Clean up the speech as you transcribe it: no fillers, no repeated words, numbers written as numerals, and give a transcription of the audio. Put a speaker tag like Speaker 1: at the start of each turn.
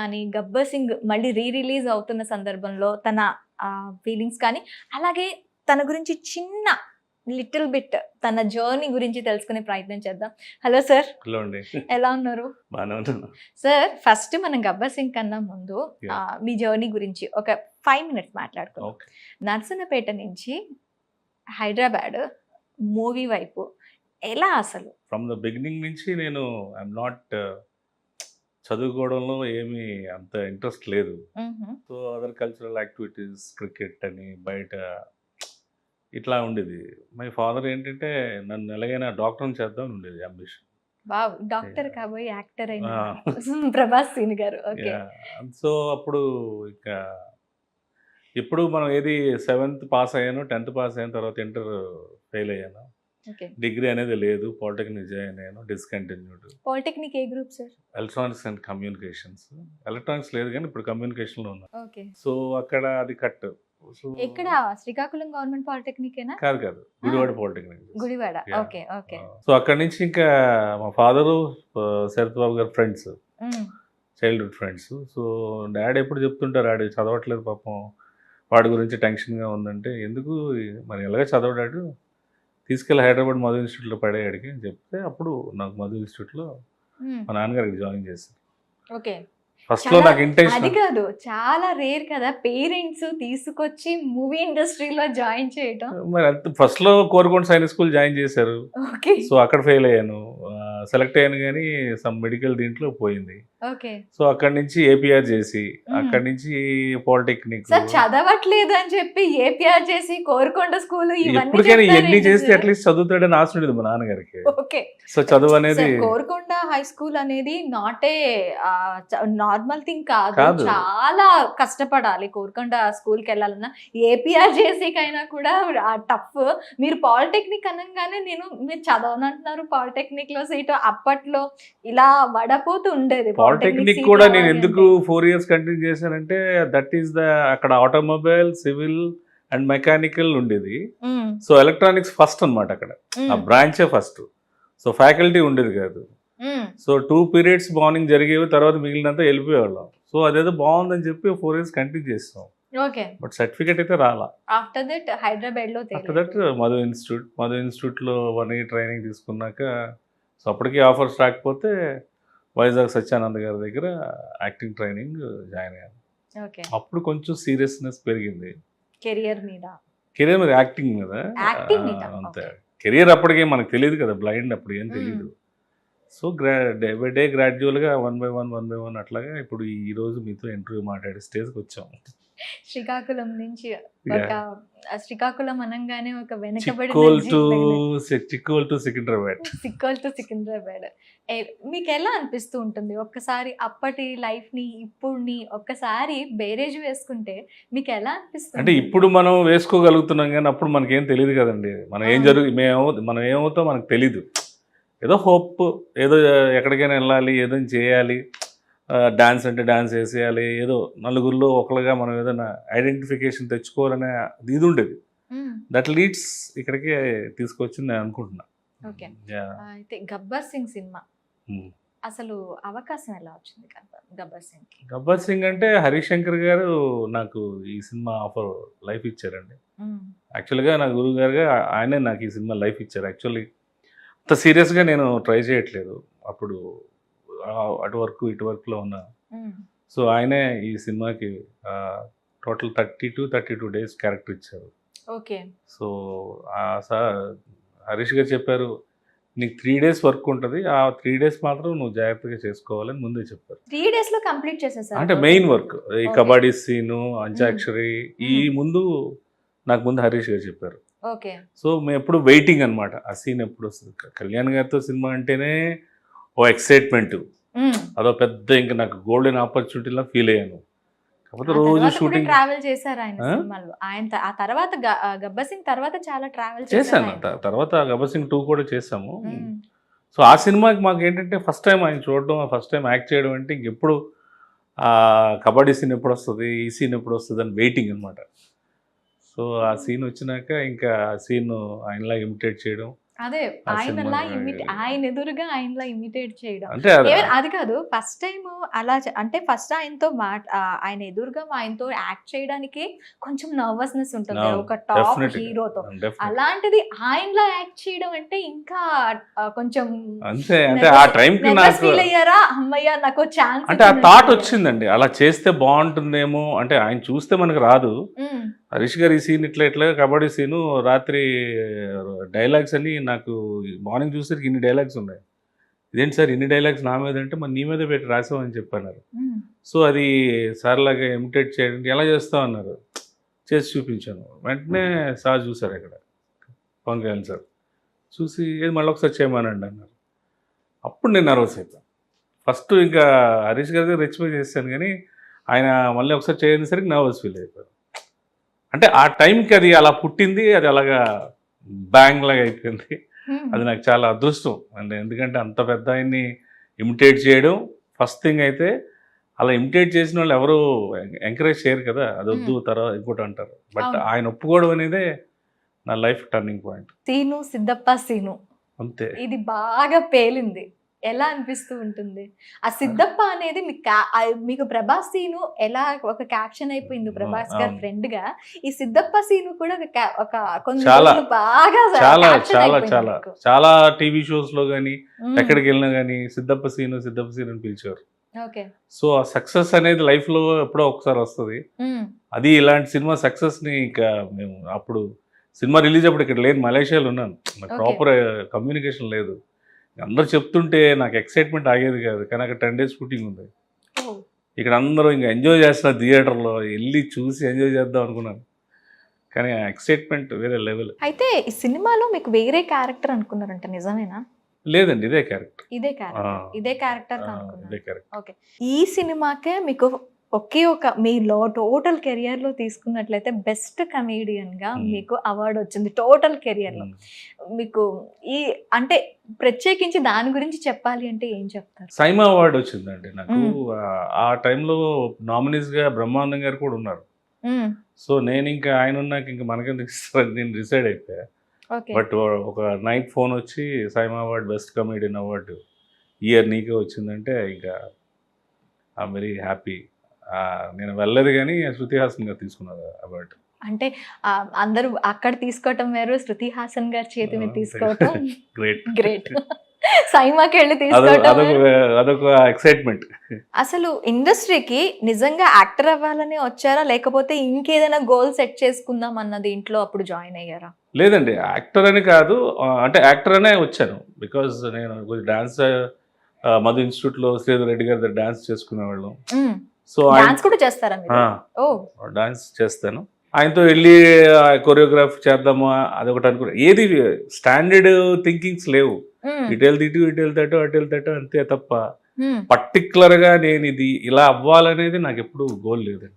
Speaker 1: కానీ, 'గబ్బర్ సింగ్' మళ్ళీ రిలీజ్ అవుతున్న సందర్భంలో తన ఫీలింగ్స్ కానీ, అలాగే తన గురించి చిన్న లిటిల్ బిట్ తన జర్నీ గురించి తెలుసుకునే ప్రయత్నం చేద్దాం. Hello sir.
Speaker 2: హలో అండి.
Speaker 1: ఎలా ఉన్నారు?
Speaker 2: బాగానే ఉన్నాను.
Speaker 1: సార్, ఫస్ట్ మనం 'గబ్బర్ సింగ్' కన్నా ముందు
Speaker 2: Yeah.
Speaker 1: మీ జర్నీ గురించి ఒక 5 మినిట్స్ మాట్లాడుకుందాం.
Speaker 2: ఓకే.
Speaker 1: నర్సన్నపేట నుంచి హైదరాబాద్ మూవీ వైపు ఎలా అసలు?
Speaker 2: ఫ్రమ్ ద బిగినింగ్ నుంచి నేను ఐఎమ్ నాట్ చదువుకోవడంలో ఏమీ అంత ఇంట్రెస్ట్ లేదు.
Speaker 1: మ్హూ.
Speaker 2: So other cultural activities, cricket అని బయట ఇట్లా ఉండేది. మై ఫాదర్ ఏంటంటే నన్ను ఎలాగైనా డాక్టర్ని చేద్దాం ఉండేది అంబిషన్.
Speaker 1: వావ్! డాక్టర్ కాబోయే యాక్టర్ అయిన
Speaker 2: Ah.
Speaker 1: ప్రభాస్ సీన్ గారు. ఓకే.
Speaker 2: సో అప్పుడు ఇంకా ఎప్పుడు మనం ఏది 7th పాస్ అయ్యాను, 10th పాస్ అయిన తర్వాత ఇంటర్ ఫెయిల్ అయ్యాను.
Speaker 1: ఓకే.
Speaker 2: డిగ్రీ అనేది లేదు, పాలిటెక్నిక్ జాయిన్ అయ్యాను, discontinued.
Speaker 1: Polytechnic A group sir?
Speaker 2: Electronics and communications. Electronics లేదు కానీ ఇప్పుడు కమ్యూనికేషన్లో ఉన్నాను.
Speaker 1: ఓకే.
Speaker 2: సో అక్కడ అది కట్. సో
Speaker 1: ఎక్కడ? శ్రీకాకుళం గవర్నమెంట్ పాలిటెక్నిక్ ఏనా?
Speaker 2: కాదు Gudivada polytechnic.
Speaker 1: Gudivada.
Speaker 2: Yeah.
Speaker 1: Okay. Okay.
Speaker 2: So అక్కడి నుంచి ఇంకా మా ఫాదరు శరత్ బాబు గారు friends, childhood friends. So daddy ఎప్పుడు చెప్తుంటారు, ఆడు చదవట్లేదు పాపం, వాడి గురించి టెన్షన్గా ఉందంటే, ఎందుకు మరి ఎలాగ చదవడాడు, తీసుకెళ్ళి హైదరాబాద్ మధు ఇన్స్టిట్యూట్లో పడేయాడికి అని చెప్తే, అప్పుడు నాకు మధు ఇన్స్టిట్యూట్లో మా నాన్నగారికి జాయిన్ చేశారు.
Speaker 1: ఓకే.
Speaker 2: ఫస్ట్లో నాకు
Speaker 1: అది
Speaker 2: ఇంటెన్షన్
Speaker 1: కాదు, చాలా రేర్ కదా పేరెంట్స్ తీసుకొచ్చి మూవీ ఇండస్ట్రీలో జాయిన్ చేయటం.
Speaker 2: మరి అంత ఫస్ట్లో కోరుకొండ సైనిక్ స్కూల్ జాయిన్ చేశారు.
Speaker 1: ఓకే.
Speaker 2: సో అక్కడ ఫెయిల్ అయ్యాను, సెలెక్ట్ అయ్యాను కానీ సమ్ మెడికల్ దీంట్లో పోయింది.
Speaker 1: ఓకే.
Speaker 2: సో అక్కడి నుంచి ఏపీఆర్ చేసి, అక్కడి నుంచి పాలిటెక్నిక్.
Speaker 1: సార్, చదవట్లేదు అని చెప్పి ఏపీఆర్ చేసి కోరుకొండ స్కూల్
Speaker 2: ఎప్పటికైనా ఇవన్నీ చేస్తే అట్లీస్ట్ చదువుతాడని ఆశ ఉండేది మా నాన్నగారికి.
Speaker 1: ఓకే.
Speaker 2: సో చదువు అనేది
Speaker 1: కోరుకొండ హై స్కూల్ అనేది నాట్ ఏ నార్మల్ థింగ్ కాదు.
Speaker 2: కాదు.
Speaker 1: చాలా కష్టపడాలి కోరుకొండ స్కూల్ కి వెళ్ళాలన్నా. ఏపీఆర్ చేసేకైనా కూడా టఫ్. మీరు పాలిటెక్నిక్ అనగానే మీరు చదవనంటున్నారు, పాలిటెక్నిక్ లో సీట్ అప్పట్లో ఇలా వడపోతూ ఉండేది.
Speaker 2: పాలిటెక్నిక్
Speaker 1: seat
Speaker 2: కూడా నేను
Speaker 1: రావాలి
Speaker 2: ఎందుకు
Speaker 1: అంటే.
Speaker 2: 4 years కంటిన్యూ చేశానంటే, దట్ ఈస్ ద అక్కడ ఆటోమొబైల్, సివిల్ అండ్ మెకానికల్ ఉండేది.
Speaker 1: మ్మ్.
Speaker 2: సో ఎలక్ట్రానిక్స్ ఫస్ట్ అన్నమాట అక్కడ, ఆ
Speaker 1: మ్మ్.
Speaker 2: బ్రాంచే ఫస్ట్. సో ఫ్యాకల్టీ ఉండేది కాదు.
Speaker 1: మ్మ్.
Speaker 2: సో 2 periods మార్నింగ్ జరిగేవి, తర్వాత మిగిలినంతా వెళ్ళిపోయేవాళ్ళం. సో అదేదో బాగుందని చెప్పి 4 years కంటిన్యూ చేస్తాం.
Speaker 1: ఓకే.
Speaker 2: బట్ సర్టిఫికేట్ అయితే రాలా.
Speaker 1: ఆఫ్టర్ దట్ హైదరాబాద్ లో
Speaker 2: ఆఫ్టర్ దట్ మధు ఇన్స్టిట్యూట్లో 1 year ట్రైనింగ్ తీసుకున్నాక, సో అప్పటికి ఆఫర్స్ రాకపోతే వైజాగ్ సత్యానంద్ గారి దగ్గర యాక్టింగ్ ట్రైనింగ్ జాయిన్ అయ్యాను.
Speaker 1: ఓకే.
Speaker 2: అప్పుడు కొంచెం సీరియస్నెస్ పెరిగింది
Speaker 1: కెరియర్ మీద.
Speaker 2: కెరీర్ మీద, యాక్టింగ్ మీద.
Speaker 1: Acting మీద,
Speaker 2: అంతే.
Speaker 1: okay.
Speaker 2: కెరీర్ అప్పటికే మనకు తెలియదు కదా, బ్లైండ్, అప్పుడు ఏం తెలియదు. సో డే బై డే గ్రాడ్యువల్గా 1 by 1 అట్లాగా ఇప్పుడు ఈ రోజు మీతో ఇంటర్వ్యూ మాట్లాడే స్టేజ్కి వచ్చాము.
Speaker 1: శ్రీకాకుళం నుంచి ఒక శ్రీకాకుళం అనగానే ఒక వెనకబడిన
Speaker 2: చిక్కోల్ టు సికింద్రాబాద్.
Speaker 1: సిక్కోల్ టు సికింద్రాబాద్. మీకు ఎలా అనిపిస్తూ ఉంటుంది ఒక్కసారి అప్పటి లైఫ్ ని ఇప్పుడుని ఒక్కసారి బేరేజ్ వేసుకుంటే మీకు ఎలా అనిపిస్తుంది?
Speaker 2: అంటే ఇప్పుడు మనం వేసుకోగలుగుతున్నాం కానీ అప్పుడు మనకేం తెలియదు కదండి. మనం ఏం మనం ఏమవుతాం మనకు తెలీదు. ఏదో హోప్, ఏదో ఎక్కడికైనా వెళ్ళాలి, ఏదో చేయాలి, డాన్స్ అంటే డాన్స్ వేసేయాలి, ఏదో నలుగురిలో ఒకరుగా మనం ఏదైనా ఐడెంటిఫికేషన్ తెచ్చుకోవాలనే ఇది ఉండేది. దట్ లీడ్స్ ఇక్కడికి తీసుకొచ్చింది నేను అనుకుంటున్నా.
Speaker 1: ఓకే. అయితే 'గబ్బర్ సింగ్' సినిమా అసలు అవకాశం ఎలా వచ్చింది 'గబ్బర్ సింగ్'?
Speaker 2: 'గబ్బర్ సింగ్' అంటే హరిశంకర్ గారు నాకు ఈ సినిమా ఆఫర్ లైఫ్ ఇచ్చారండి. యాక్చువల్గా నా గురువు గారుగా ఆయనే నాకు ఈ సినిమా లైఫ్ ఇచ్చారు. యాక్చువల్లీ అంత సీరియస్గా నేను ట్రై చేయట్లేదు అప్పుడు, అటు వరకు ఇటు వర్క్లో ఉన్నా. సో ఆయనే ఈ సినిమాకి టోటల్ 32 days క్యారెక్టర్ ఇచ్చారు.
Speaker 1: ఓకే.
Speaker 2: సో సార్ హరీష్ గారు చెప్పారు, నీకు 3 days వర్క్ ఉంటుంది, ఆ 3 days మాత్రం నువ్వు జాగ్రత్తగా చేసుకోవాలని ముందే చెప్పారు.
Speaker 1: 3 days లో కంప్లీట్ చేసేసారు
Speaker 2: అంటే మెయిన్ వర్క్ ఈ కబడ్డీ సీను, అంత్యాక్షరి, ఈ నాకు ముందు హరీష్ గారు చెప్పారు.
Speaker 1: ఓకే.
Speaker 2: సో మేము ఎప్పుడు వెయిటింగ్ అనమాట, ఆ సీన్ ఎప్పుడు వస్తుంది. కళ్యాణ్ గారితో సినిమా అంటేనే ఓ ఎక్సైట్మెంట్, అదో పెద్ద ఇంకా నాకు గోల్డెన్ ఆపర్చునిటీలా ఫీల్ అయ్యాను. కాకపోతే రోజు షూటింగ్
Speaker 1: ట్రావెల్ చేశారు ఆయన సినిమాలో. ఆయన ఆ తర్వాత 'గబ్బర్ సింగ్' తర్వాత చాలా ట్రావెల్
Speaker 2: చేశాను. తర్వాత 'గబ్బర్ సింగ్ 2' కూడా చేసాము. సో ఆ సినిమాకి మాకు ఏంటంటే ఫస్ట్ టైం ఆయన చూడడం, ఫస్ట్ టైం యాక్ట్ చేయడం అంటే ఇంకెప్పుడు కబడ్డీ సీన్ ఎప్పుడు వస్తుంది, ఈ సీన్ ఎప్పుడు వస్తుంది అని వెయిటింగ్ అనమాట. సో ఆ సీన్ వచ్చినాక ఇంకా ఆ సీన్ ఆయనలా ఇమిటేట్ చేయడం,
Speaker 1: అదే
Speaker 2: ఆ
Speaker 1: ఆయనలా
Speaker 2: సినిమా
Speaker 1: ఆయన ఎదురుగా ఆయనలా ఇమిటేట్ చేయడం.
Speaker 2: అంటే అది
Speaker 1: ఈవెన్ అది కాదు ఫస్ట్ టైమ్ అలా అంటే ఫస్ట్ ఆయనతో ఆయన ఎదురుగా ఆయనతో యాక్ట్ చేయడానికి కొంచెం నర్వస్‌నెస్ ఉంటుంది కదా! ఒక టాప్
Speaker 2: డెఫినెట్‌గా
Speaker 1: హీరోతో.
Speaker 2: డెఫినెట్
Speaker 1: అలాంటిది ఆయనలా యాక్ట్ చేయడం అంటే ఇంకా కొంచెం
Speaker 2: అంతే అంటే ఆ టైంకి
Speaker 1: నెర్వస్
Speaker 2: నాకు
Speaker 1: ఫీల్ అయ్యారా? హమ్మయ్య! నాకో ఛాన్స్
Speaker 2: అంటే ఆ థాట్ వచ్చిందండి అలా చేస్తే బాగుంటుందేమో అంటే ఆయన చూస్తే మనకు రాదు. హరీష్ గారు ఈ సీన్ ఇట్లా ఇట్లా కబడ్డీ సీను రాత్రి డైలాగ్స్ అని నాకు మార్నింగ్ చూసేసరికి ఇన్ని డైలాగ్స్ ఉన్నాయి. ఇదేంటి సార్ ఇన్ని డైలాగ్స్ నా మీద అంటే మరి నీ మీద పెట్టి రాసామని చెప్పన్నారు. సో అది సార్ లాగా ఇమిటేట్ చేయడానికి ఎలా చేస్తావు అన్నారు. చేసి చూపించాను. వెంటనే సార్ చూసారు అక్కడ పవన్ కళ్యాణ్ సార్ చూసి ఏది మళ్ళీ ఒకసారి చేయమనండి అన్నారు. అప్పుడు నేను నర్వస్ అయిపోయాను. ఫస్ట్ ఇంకా హరీష్ గారి దగ్గర రెచ్చిపోయి చేశాను కానీ ఆయన మళ్ళీ ఒకసారి చేసేసరికి నర్వస్ ఫీల్ అయిపోయాను. అంటే ఆ టైంకి అది అలా పుట్టింది, అది అలాగా బ్యాంగ్ లాగా అయిపోయింది. అది నాకు చాలా అదృష్టం అంటే ఎందుకంటే అంత పెద్ద ఆయన్ని ఇమిటేట్ చేయడం ఫస్ట్ థింగ్. అయితే అలా ఇమిటేట్ చేసిన వాళ్ళు ఎవరు ఎంకరేజ్ చేయరు కదా, అది వద్దు తర్వాత ఇంకోటి అంటారు. బట్
Speaker 1: అవును.
Speaker 2: ఆయన ఒప్పుకోవడం అనేది నా life turning point.
Speaker 1: Scene Siddappa scene
Speaker 2: అంతే.
Speaker 1: ఇది బాగా పేలింది. ఎలా అనిపిస్తూ ఉంటుంది? ఆ సిద్దప్ప అనేది మీకు ప్రభాస్ సీను ఎలా ఒక క్యాప్షన్ అయిపోయింది ప్రభాస్ గారి
Speaker 2: అవును.
Speaker 1: ఫ్రెండ్ గా, ఈ సిద్దప్ప సీను కూడా ఒక కొన్ని
Speaker 2: చాలా,
Speaker 1: రోజులు బాగా
Speaker 2: చాలా
Speaker 1: caption
Speaker 2: చాలా
Speaker 1: అయిపోయింది
Speaker 2: చాలా
Speaker 1: మీకు.
Speaker 2: చాలా టీవీ షోస్లో కానీ
Speaker 1: మ్మ్.
Speaker 2: ఎక్కడికి వెళ్ళినా కానీ సిద్ధప్ప సీను అని పిలిచారు.
Speaker 1: ఓకే.
Speaker 2: సో ఆ సక్సెస్ అనేది లైఫ్లో ఎప్పుడో ఒకసారి వస్తుంది.
Speaker 1: మ్మ్.
Speaker 2: అది ఇలాంటి సినిమా సక్సెస్ని ఇంకా మేము అప్పుడు సినిమా రిలీజ్ అప్పుడు ఇక్కడ లేదు, మలేషియాలో ఉన్నాను. నాకు
Speaker 1: Okay.
Speaker 2: ప్రాపర్ కమ్యూనికేషన్ లేదు. అందరూ చెప్తుంటే నాకు ఎక్సైట్మెంట్ ఆగేది కాదు. కానీ అక్కడ 10 days షూటింగ్ ఉంది.
Speaker 1: ఓ.
Speaker 2: ఇక్కడ అందరూ ఇంకా ఎంజాయ్ చేస్తున్నారు థియేటర్లో, వెళ్ళి చూసి ఎంజాయ్ చేద్దాం అనుకున్నాను. కానీ ఆ ఎక్సైట్మెంట్ వేరే లెవెల్.
Speaker 1: అయితే ఈ సినిమాలో మీకు వేరే క్యారెక్టర్ అనుకున్నారంట, నిజమేనా?
Speaker 2: లేదండి, ఇదే క్యారెక్టర్.
Speaker 1: ఇదే క్యారెక్టర్ ఇదే క్యారెక్టర్ అనుకున్నారు.
Speaker 2: ఇదే క్యారెక్టర్.
Speaker 1: ఓకే. ఈ సినిమాకే మీకు ఒకే ఒక మీలో టోటల్ కెరియర్ లో తీసుకున్నట్లయితే బెస్ట్ కమేడియన్ గా మీకు అవార్డు వచ్చింది టోటల్ కెరియర్ లో. మీకు ఈ అంటే ప్రత్యేకించి దాని గురించి చెప్పాలి అంటే ఏం చెప్తారు?
Speaker 2: సైమా అవార్డు వచ్చిందండి నాకు. ఆ టైంలో నామినీస్గా బ్రహ్మానందం గారు కూడా ఉన్నారు. సో నేను ఇంకా ఆయన ఉన్నాక ఇంకా మనకెందుకు ఇస్తారని నేను డిసైడ్ అయిపోయా.
Speaker 1: ఓకే.
Speaker 2: బట్ ఒక నైట్ ఫోన్ వచ్చి SIIMA award best comedian award year నీకే వచ్చిందంటే ఇంకా ఐఎమ్ వెరీ హ్యాపీ. నేను వెళ్ళలేదు కానీ శృతి హాసన్ గారు తీసుకున్నారు అవార్డు.
Speaker 1: అంటే అందరూ అక్కడ తీసుకోవటం వేరు, శృతి హాసన్ గారి చేతి మీద తీసుకోవటం
Speaker 2: గ్రేట్
Speaker 1: గ్రేట్. సైమాకి వెళ్ళి తీసుకోవటం
Speaker 2: అదొక ఎక్సైట్మెంట్.
Speaker 1: అసలు ఇండస్ట్రీకి నిజంగా యాక్టర్ అవ్వాలని వచ్చారా, లేకపోతే ఇంకేదైనా గోల్ సెట్ చేసుకుందాం అన్నది ఇంట్లో అప్పుడు జాయిన్ అయ్యారా?
Speaker 2: లేదండి, యాక్టర్ అని కాదు, అంటే యాక్టర్ అనే వచ్చాను. బికాజ్ నేను కొంచెం డాన్స్ మధు ఇన్స్టిట్యూట్లో శ్రీధర్ రెడ్డి గారి దగ్గర డాన్స్ చేసుకునేవాళ్ళం. సో
Speaker 1: డాన్స్ కూడా చేస్తారా మీరు? ఓ.
Speaker 2: డాన్స్ చేస్తాను. ఆయనతో వెళ్ళి కొరియోగ్రాఫ్ చేద్దాము అదొకటి అనుకున్నా. ఏది స్టాండర్డ్ థింకింగ్స్ లేవు. ఇటు వెళ్తే ఇటు, ఇటు వెళ్తే అటు, అటు వెళ్తే అటు, అంతే తప్ప పర్టికులర్గా నేను ఇది ఇలా అవ్వాలనేది నాకు ఎప్పుడు గోల్ లేదండి.